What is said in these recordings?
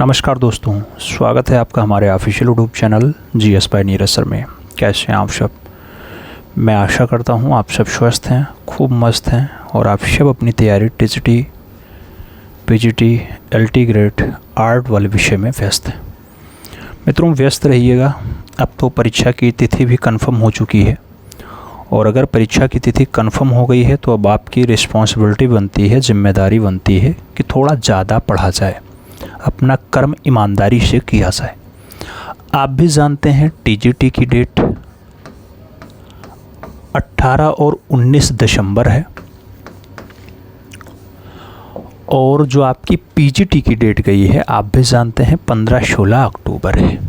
नमस्कार दोस्तों, स्वागत है आपका हमारे official YouTube channel GS bye Neeraj sir में। कैसे हैं आप सब? मैं आशा करता हूं आप सब स्वस्थ हैं, खूब मस्त हैं और आप सब अपनी तैयारी TGT, PGT, LT grade art वाले विषय में व्यस्त हैं। मित्रों, व्यस्त रहिएगा। अब तो परीक्षा की तिथि भी कन्फर्म हो चुकी है और अगर परीक्षा की तिथि कन्फर्म हो गई है तो अब आपकी रिस्पॉन्सिबिलिटी बनती है, जिम्मेदारी बनती है कि थोड़ा ज़्यादा पढ़ा जाए, अपना कर्म ईमानदारी से किया जाए। आप भी जानते हैं टीजीटी की डेट 18 और 19 दिसंबर है और जो आपकी पीजीटी की डेट गई है आप भी जानते हैं 15-16 अक्टूबर है।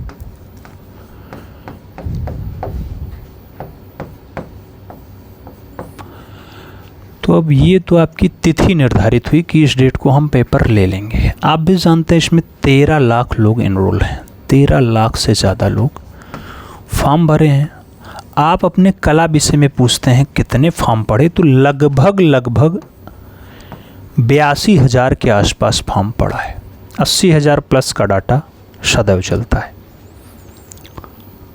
तो अब ये तो आपकी तिथि निर्धारित हुई कि इस डेट को हम पेपर ले लेंगे। आप भी जानते हैं इसमें 13 लाख लोग एनरोल हैं, 13 लाख से ज़्यादा लोग फॉर्म भरे हैं। आप अपने कला विषय में पूछते हैं कितने फॉर्म पड़े, तो लगभग 82,000 के आसपास फॉर्म पड़ा है। 80,000 प्लस का डाटा सदैव चलता है।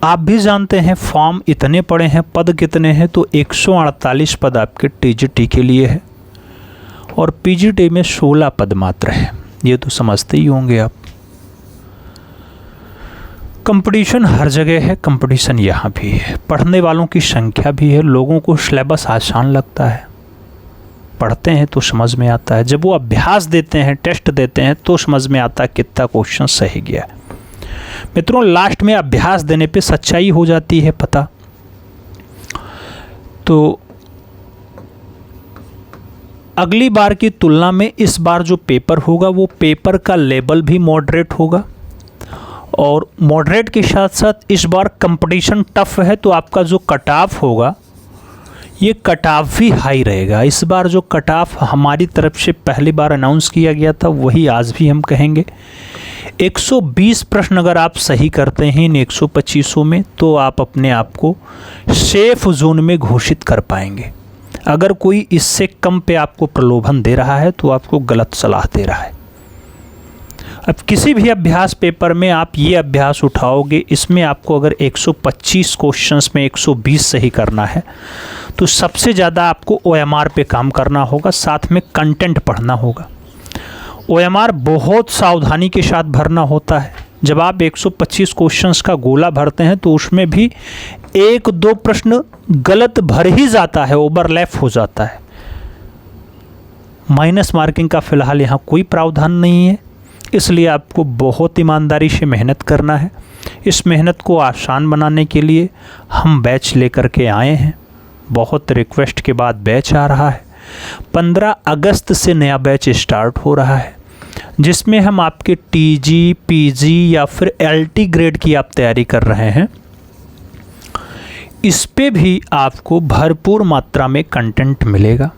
आप भी जानते हैं फॉर्म इतने पड़े हैं, पद कितने हैं, तो 148 पद आपके टीजीटी के लिए है और पीजीटी में 16 पद मात्र है। ये तो समझते ही होंगे आप। कंपटीशन हर जगह है, कंपटीशन यहाँ भी है। पढ़ने वालों की संख्या भी है। लोगों को सिलेबस आसान लगता है, पढ़ते हैं तो समझ में आता है। जब वो अभ्यास देते हैं, टेस्ट देते हैं तो समझ में आता है कितना क्वेश्चन सही गया है। मित्रों, लास्ट में अभ्यास देने पे सच्चाई हो जाती है पता। तो अगली बार की तुलना में इस बार जो पेपर होगा वो पेपर का लेवल भी मॉडरेट होगा और मॉडरेट के साथ साथ इस बार कंपटीशन टफ है, तो आपका जो कट ऑफ होगा ये कट ऑफ भी हाई रहेगा। इस बार जो कट ऑफ हमारी तरफ से पहली बार अनाउंस किया गया था वही आज भी हम कहेंगे। 120 प्रश्न अगर आप सही करते हैं इन 125 में तो आप अपने आप को सेफ जोन में घोषित कर पाएंगे। अगर कोई इससे कम पे आपको प्रलोभन दे रहा है तो आपको गलत सलाह दे रहा है। अब किसी भी अभ्यास पेपर में आप ये अभ्यास उठाओगे, इसमें आपको अगर 125 क्वेश्चंस में 120 सही करना है तो सबसे ज़्यादा आपको ओएमआर पे काम करना होगा, साथ में कंटेंट पढ़ना होगा। ओएमआर बहुत सावधानी के साथ भरना होता है। जब आप 125 क्वेश्चंस का गोला भरते हैं तो उसमें भी 1-2 प्रश्न गलत भर ही जाता है, ओवरलैप हो जाता है। माइनस मार्किंग का फिलहाल यहाँ कोई प्रावधान नहीं है, इसलिए आपको बहुत ईमानदारी से मेहनत करना है। इस मेहनत को आसान बनाने के लिए हम बैच लेकर के आए हैं। बहुत रिक्वेस्ट के बाद बैच आ रहा है। 15 अगस्त से नया बैच स्टार्ट हो रहा है जिसमें हम आपके टीजी, पीजी या फिर एलटी ग्रेड की आप तैयारी कर रहे हैं, इस पे भी आपको भरपूर मात्रा में कंटेंट मिलेगा।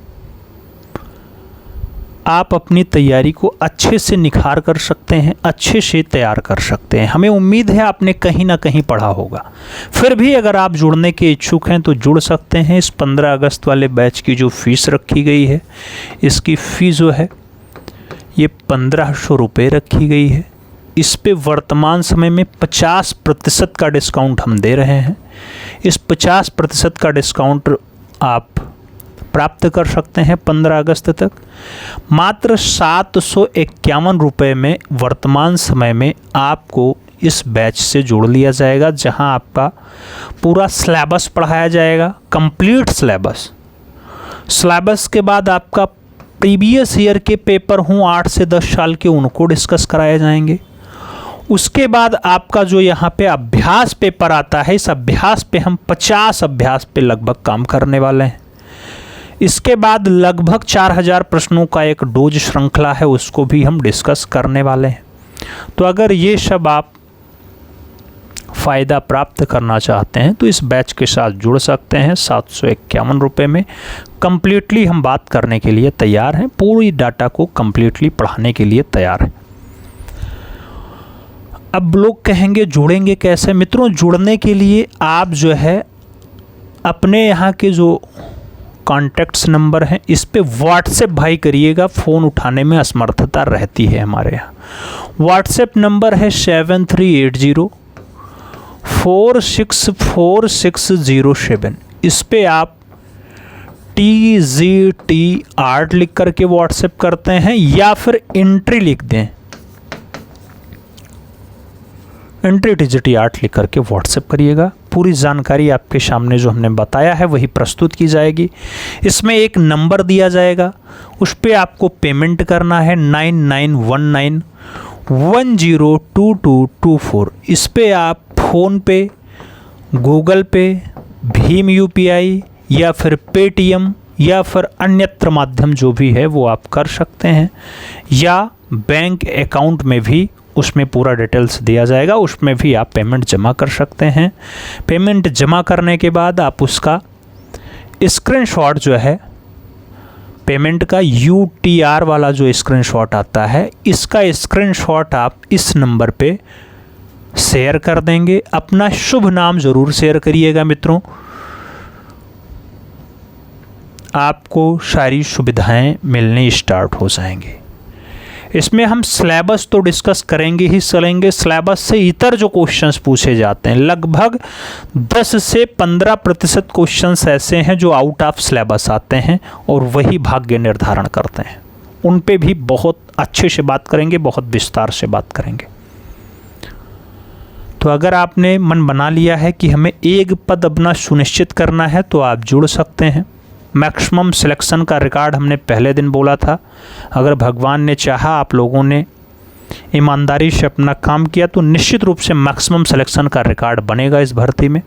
आप अपनी तैयारी को अच्छे से निखार कर सकते हैं, अच्छे से तैयार कर सकते हैं। हमें उम्मीद है आपने कहीं ना कहीं पढ़ा होगा। फिर भी अगर आप जुड़ने के इच्छुक हैं तो जुड़ सकते हैं। इस 15 अगस्त वाले बैच की जो फीस रखी गई है, इसकी फ़ीस जो है ये 1500 रुपये रखी गई है। इस पे वर्तमान समय में 50% का डिस्काउंट हम दे रहे हैं। इस 50% का डिस्काउंट आप प्राप्त कर सकते हैं 15 अगस्त तक। मात्र 751 रुपये में वर्तमान समय में आपको इस बैच से जोड़ लिया जाएगा, जहां आपका पूरा सिलेबस पढ़ाया जाएगा, कंप्लीट सिलेबस। सिलेबस के बाद आपका प्रीवियस ईयर के पेपर हों 8 से 10 साल के, उनको डिस्कस कराए जाएंगे। उसके बाद आपका जो यहाँ पे अभ्यास पेपर आता है, इस अभ्यास पे हम 50 अभ्यास पे लगभग काम करने वाले हैं। इसके बाद लगभग 4000 प्रश्नों का एक डोज श्रृंखला है, उसको भी हम डिस्कस करने वाले हैं। तो अगर ये सब आप फ़ायदा प्राप्त करना चाहते हैं तो इस बैच के साथ जुड़ सकते हैं। 751 रुपये में कम्प्लीटली हम बात करने के लिए तैयार हैं, पूरी डाटा को कम्प्लीटली पढ़ाने के लिए तैयार हैं। अब लोग कहेंगे जुड़ेंगे कैसे? मित्रों, जुड़ने के लिए आप जो है अपने यहाँ के जो कॉन्टैक्ट्स नंबर हैं, इस पे व्हाट्सएप भाई करिएगा, फ़ोन उठाने में असमर्थता रहती है हमारे यहाँ। व्हाट्सएप नंबर है 7380464607। इस पे आप TGT आर्ट लिख करके व्हाट्सएप करते हैं या फिर एंट्री लिख दें, एंट्री TGT आर्ट लिख करके व्हाट्सएप करिएगा। पूरी जानकारी आपके सामने जो हमने बताया है वही प्रस्तुत की जाएगी। इसमें एक नंबर दिया जाएगा, उस पर आपको पेमेंट करना है 9919102224। इस पे आप फ़ोन पे, गूगल पे, भीम UPI या फिर पेटीएम या फिर अन्यत्र माध्यम जो भी है वो आप कर सकते हैं, या बैंक अकाउंट में भी उसमें पूरा डिटेल्स दिया जाएगा, उसमें भी आप पेमेंट जमा कर सकते हैं। पेमेंट जमा करने के बाद आप उसका स्क्रीनशॉट जो है पेमेंट का UTR वाला जो स्क्रीनशॉट आता है, इसका स्क्रीनशॉट आप इस नंबर पे शेयर कर देंगे। अपना शुभ नाम ज़रूर शेयर करिएगा मित्रों, आपको सारी सुविधाएं मिलनी स्टार्ट हो जाएंगी। इसमें हम सिलेबस तो डिस्कस करेंगे ही चलेंगे, सिलेबस से इतर जो क्वेश्चंस पूछे जाते हैं लगभग 10 से 15% क्वेश्चंस ऐसे हैं जो आउट ऑफ सिलेबस आते हैं और वही भाग्य निर्धारण करते हैं। उन पे भी बहुत अच्छे से बात करेंगे, बहुत विस्तार से बात करेंगे। तो अगर आपने मन बना लिया है कि हमें एक पद अपना सुनिश्चित करना है तो आप जुड़ सकते हैं। मैक्सिमम सिलेक्शन का रिकॉर्ड हमने पहले दिन बोला था, अगर भगवान ने चाहा, आप लोगों ने ईमानदारी से अपना काम किया तो निश्चित रूप से मैक्सिमम सिलेक्शन का रिकॉर्ड बनेगा इस भर्ती में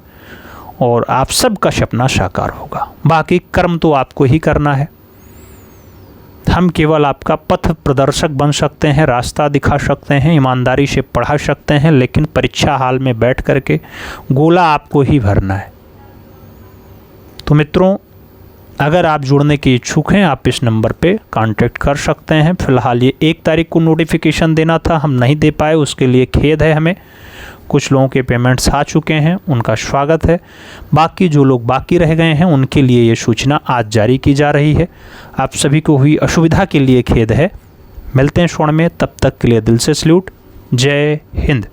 और आप सबका सपना साकार होगा। बाकी कर्म तो आपको ही करना है, हम केवल आपका पथ प्रदर्शक बन सकते हैं, रास्ता दिखा सकते हैं, ईमानदारी से पढ़ा सकते हैं, लेकिन परीक्षा हाल में बैठ करके गोला आपको ही भरना है। तो मित्रों, अगर आप जुड़ने के इच्छुक हैं आप इस नंबर पे कांटेक्ट कर सकते हैं। फ़िलहाल ये 1 तारीख को नोटिफिकेशन देना था, हम नहीं दे पाए, उसके लिए खेद है हमें। कुछ लोगों के पेमेंट्स आ चुके हैं, उनका स्वागत है। बाकी जो लोग बाकी रह गए हैं उनके लिए ये सूचना आज जारी की जा रही है। आप सभी को हुई असुविधा के लिए खेद है। मिलते हैं स्वर्ण में, तब तक के लिए दिल से सल्यूट। जय हिंद।